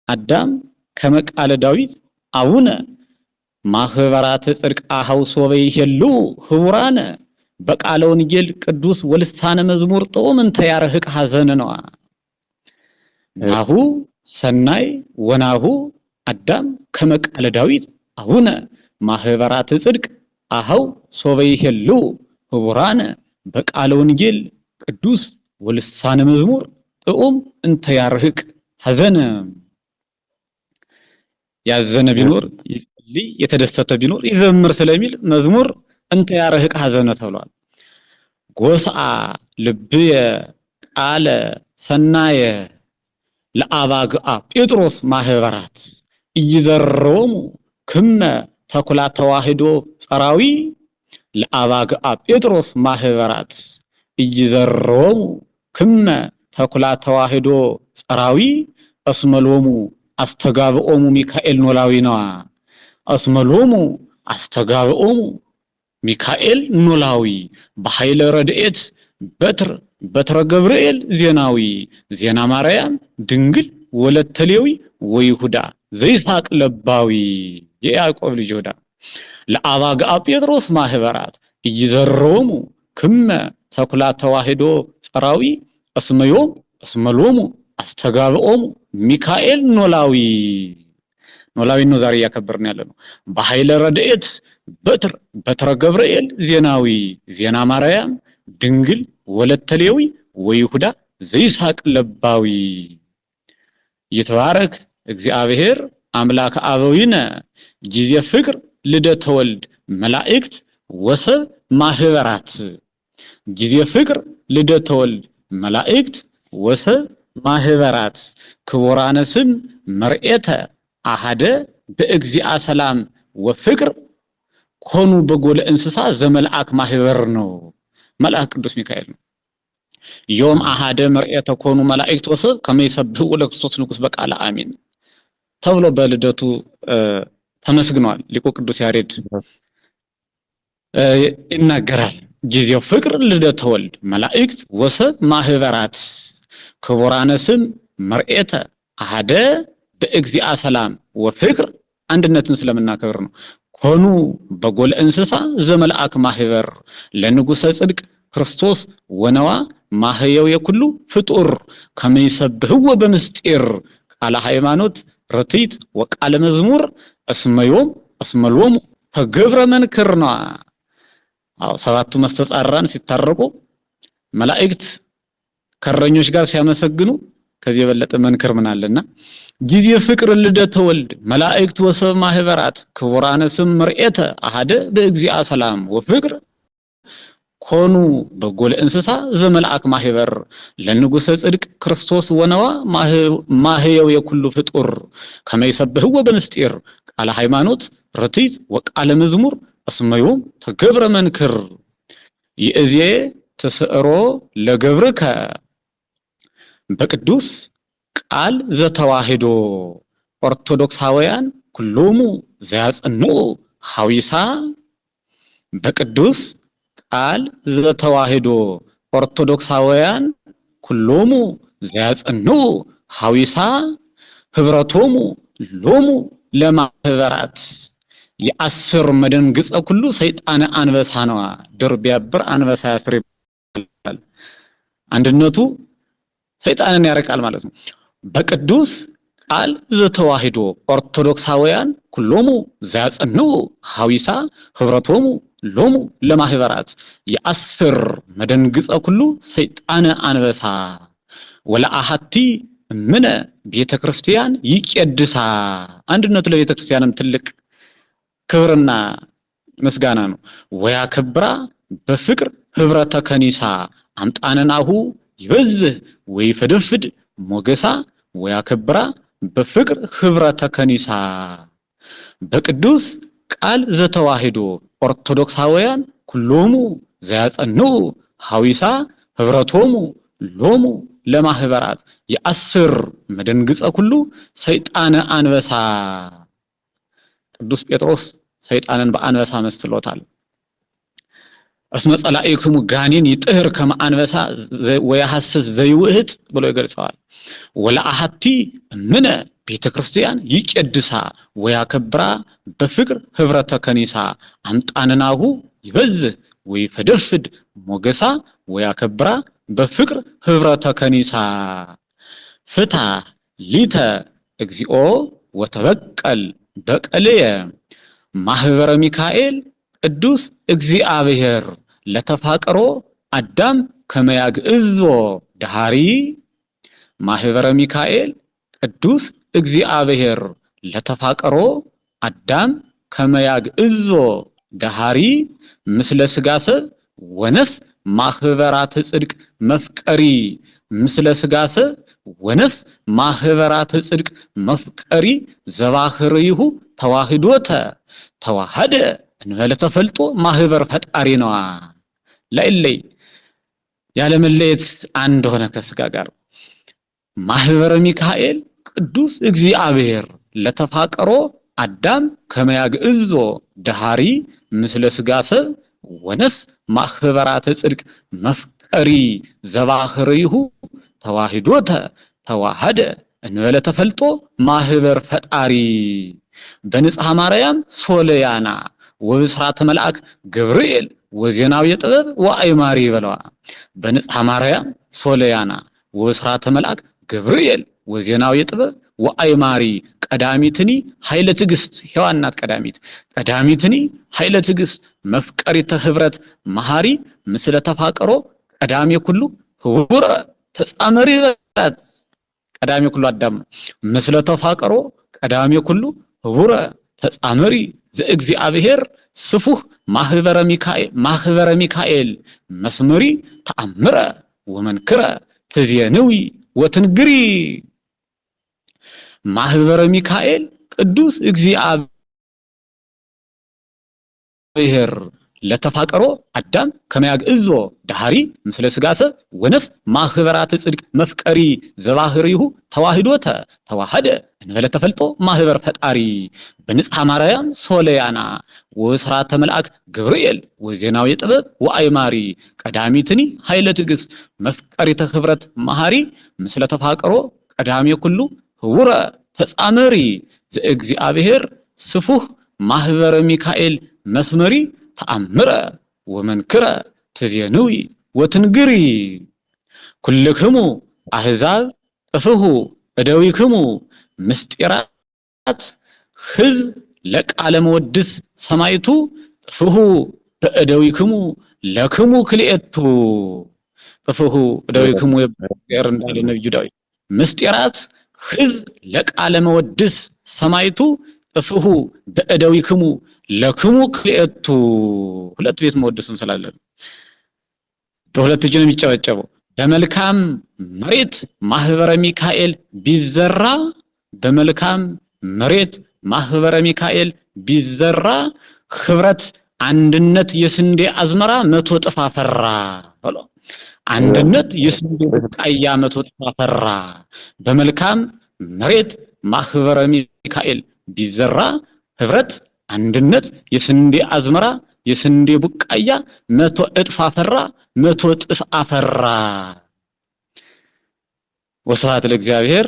አዳም ከመቃለ ዳዊት አቡነ ማህበራት ጽድቅ አሐውሶ በይሄሉ ህቡራነ በቃለ ወንጌል ቅዱስ ወልሳነ መዝሙር ጦም እንተ ያርህቅ ሐዘን ነው። ናሁ ሰናይ ወናሁ አዳም ከመቃለ ዳዊት አቡነ ማህበራት ጽድቅ አሐውሶ በይሄሉ ህቡራነ በቃለ ወንጌል ቅዱስ ወልሳነ መዝሙር ጦም እንተ ያርህቅ ሐዘን። ያዘነ ቢኖር ይጸልይ የተደሰተ ቢኖር ይዘምር ስለሚል መዝሙር እንተ ያርህቅ ሐዘነ ተብሏል። ጎስአ ልብየ ቃለ ሰናየ ለአባግአ ጴጥሮስ ማህበራት እይዘረሙ ክመ ተኩላ ተዋህዶ ጸራዊ ለአባግአ ጴጥሮስ ማህበራት እይዘረሙ ክመ ተኩላ ተዋህዶ ጸራዊ እስመሎሙ አስተጋብኦሙ ሚካኤል ኖላዊ ነዋ። እስመሎሙ አስተጋብኦሙ ሚካኤል ኖላዊ በኃይለ ረድኤት በትረ ገብርኤል ዜናዊ ዜና ማርያም ድንግል ወለተ ሌዊ ወይሁዳ ዘይሳቅ ለባዊ የያዕቆብ ልጅ ይሁዳ ለአባግአ ጴጥሮስ ማህበራት እይዘረሙ ክመ ተኩላ ተዋህዶ ጸራዊ እስመሎሙ አስተጋብኦሙ ሚካኤል ኖላዊ ነው ዛሬ ያከበርን ያለነው። በኃይለ ረድኤት በትረ ገብርኤል ዜናዊ ዜና ማርያም ድንግል ወለተ ሌዊ ወይሁዳ ዘይሳቅ ለባዊ ይትባረክ እግዚአብሔር አምላከ አበዊነ ጊዜ ፍቅር ልደተ ወልድ መላእክት ወሰብ ማህበራት ጊዜ ፍቅር ልደተ ወልድ መላእክት ወሰብ ማህበራት ክቡራነ ስም መርኤተ አሃደ በእግዚአ ሰላም ወፍቅር ኮኑ በጎለ እንስሳ ዘመልአክ ማህበር ነው። መልአክ ቅዱስ ሚካኤል ነው። ዮም አሃደ መርኤተ ኮኑ መላእክት ወሰብ ከመይሰብሑ ለክርስቶስ ንጉስ በቃለ አሜን ተብሎ በልደቱ ተመስግኗል። ሊቁ ቅዱስ ያሬድ ይናገራል። ጊዜው ፍቅር ልደተ ወልድ መላእክት ወሰብ ማህበራት ክቡራነ ስም መርኤተ አሃደ በእግዚአ ሰላም ወፍቅር አንድነትን ስለምናከብር ነው። ኮኑ በጎለ እንስሳ ዘመልአክ ማህበር ለንጉሰ ጽድቅ ክርስቶስ ወነዋ ማህየው የኩሉ ፍጡር ከመይሰብህዎ በምስጢር ቃለ ሃይማኖት ረቲት ወቃለ መዝሙር እስመሎሙ ተገብረ መንክርና። ሰባቱ መስተጻራን ሲታረቁ መላእክት ከረኞች ጋር ሲያመሰግኑ ከዚህ የበለጠ መንክር ምን አለና ጊዜ ፍቅር ልደተ ወልድ መላእክት ወሰብ ማህበራት ክቡራነ ስም መርኤተ አሃደ በእግዚአ ሰላም ወፍቅር ኮኑ በጎለ እንስሳ ዘመልአክ ማህበር ለንጉሰ ጽድቅ ክርስቶስ ወነዋ ማህየው የኩሉ ፍጡር ከመይሰብህዎ በምስጢር ቃለ ሃይማኖት ረቲት ወቃለ መዝሙር እስመዮም ተገብረ መንክር ይእዜ ተሰሮ ለገብርከ በቅዱስ ቃል ዘተዋህዶ ኦርቶዶክሳውያን ኩሎሙ ዘያጸንዑ ሐዊሳ በቅዱስ ቃል ዘተዋህዶ ኦርቶዶክሳውያን ኩሎሙ ዘያጸንዑ ሐዊሳ ህብረቶሙ ሎሙ ለማህበራት የአስር መደንግጸ ኩሉ ሰይጣን አንበሳ ነዋ። ድር ቢያብር አንበሳ ያስር ይባላል። አንድነቱ ሰይጣንን ያረቃል ማለት ነው። በቅዱስ ቃል ዘተዋህዶ ኦርቶዶክሳውያን ኩሎሙ ዘያጸንዑ ሐዊሳ ህብረቶሙ ሎሙ ለማህበራት የአስር መደንግጸ ኩሉ ሰይጣን አንበሳ ወለአሐቲ እምነ ቤተክርስቲያን ይቀድሳ። አንድነቱ ለቤተክርስቲያንም ትልቅ ክብርና ምስጋና ነው። ወያከብራ በፍቅር ህብረተ ከኒሳ አምጣነናሁ ይበዝህ ወይፈደፍድ ሞገሳ ወያከብራ በፍቅር ህብረተ ከኒሳ በቅዱስ ቃል ዘተዋህዶ ኦርቶዶክሳውያን ኩሎሙ ዘያጸንዑ ሐዊሳ ህብረቶሙ ሎሙ ለማህበራት የአስር መደንግጸ ኩሉ ሰይጣን አንበሳ። ቅዱስ ጴጥሮስ ሰይጣንን በአንበሳ መስሎታል። እስመ ጸላኢክሙ ጋኔን ይጥህር ከመ አንበሳ ወያሐስስ ዘይውህጥ ብሎ ይገልጸዋል። ወለአሐቲ እምነ ቤተክርስቲያን ይቀድሳ ወያከብራ በፍቅር ህብረተ ከኒሳ አምጣንናሁ ይበዝህ ወይፈደፍድ ሞገሳ ወያከብራ በፍቅር ህብረተ ከኒሳ ፍታ ሊተ እግዚኦ ወተበቀል በቀልየ ማህበረ ሚካኤል ቅዱስ እግዚአብሔር ለተፋቀሮ አዳም ከመያግዕዞ ዳሃሪ ማህበረ ሚካኤል ቅዱስ እግዚአብሔር ለተፋቀሮ አዳም ከመያግዕዞ ዳሃሪ ምስለ ስጋሰ ወነፍስ ማህበራት ጽድቅ መፍቀሪ ምስለ ስጋሰ ወነፍስ ማህበራት ጽድቅ መፍቀሪ ዘባህሪሁ ተዋህዶተ ተዋሃደ እንበለ ተፈልጦ ማህበር ፈጣሪ ነዋ ላይለይ ያለ መለየት አንድ ሆነ ከስጋ ጋር ማህበረ ሚካኤል ቅዱስ እግዚአብሔር ለተፋቀሮ አዳም ከመያግዕዞ ዳሃሪ ምስለ ስጋሰ ወነፍስ ማህበራት ጽድቅ መፍቀሪ ዘባህሪሁ ተዋህዶተ ተዋሃደ እንበለ ተፈልጦ ማህበር ፈጣሪ በንጽሐ ማርያም ሶለያና ወብስራተ መልአክ ገብርኤል ወዜናው የጥበብ ወአይማሪ በለዋ በንጽሐ ማርያም ሶለያና ወብስራተ መልአክ ገብርኤል ወዜናው የጥበብ ወአይማሪ ቀዳሚትኒ ኃይለ ትዕግስት ሔዋናት ቀዳሚትኒ ኃይለ ትዕግስት መፍቀሪተ ህብረት መሐሪ ምስለ ተፋቀሮ ቀዳሚ ኩሉ ህቡረ ተጻመሪ በት ቀዳሚ ኩሉ አዳም ምስለ ተፋቀሮ ቀዳሚ ኩሉ ህቡረ ተጻመሪ ዘእግዚአብሔር ስፉህ ማህበረ ሚካኤል መስመሪ ተአምረ ወመንክረ ትዜንዊ ወትንግሪ ማህበረ ሚካኤል ቅዱስ እግዚአብሔር ለተፋቀሮ አዳም ከመያግዕዞ ዳሃሪ ምስለ ስጋሰ ወነፍስ ማህበራት ጽድቅ መፍቀሪ ዘባህሪሁ ተዋህዶተ ተዋሃደ እንበለ ተፈልጦ ማህበር ፈጣሪ በንጽሐ ማርያም ሶለያና ወብስራተ መልአክ ገብርኤል ወዜናው የጥበብ ወአይማሪ ቀዳሚትኒ ኃይለ ትዕግስት መፍቀሪተ ህብረት መሐሪ ምስለ ተፋቀሮ ቀዳሚ ኩሉ ህቡረ ተጻመሪ ዘእግዚአብሔር ስፉህ ማህበረ ሚካኤል መስመሪ ተአምረ ወመንክረ ትዜንዊ ወትንግሪ ኩልክሙ አህዛብ ጥፍሁ እደዊክሙ ምስጢራት ህዝብ ለቃለ መወድስ ሰማይቱ ጥፍሁ በእደዊክሙ ለክሙ ክልኤቱ ጥፍሁ እደዊክሙ የር እንዳለ ነብዩ ዳዊት ምስጢራት ህዝብ ለቃለ መወድስ ሰማይቱ ጥፍሁ በእደዊክሙ ለክሙ ክልኤቱ ሁለት ቤት መወድስም ስላለ በሁለት እጅ ነው የሚጨበጨበው በመልካም መሬት ማህበረ ሚካኤል ቢዘራ በመልካም መሬት ማህበረ ሚካኤል ቢዘራ ህብረት አንድነት የስንዴ አዝመራ 100 እጥፍ አፈራ ብሎ አንድነት የስንዴ ቡቃያ 100 እጥፍ አፈራ በመልካም መሬት ማህበረ ሚካኤል ቢዘራ ህብረት አንድነት የስንዴ አዝመራ የስንዴ ቡቃያ 100 እጥፍ አፈራ 100 እጥፍ አፈራ ወስብሐት ለእግዚአብሔር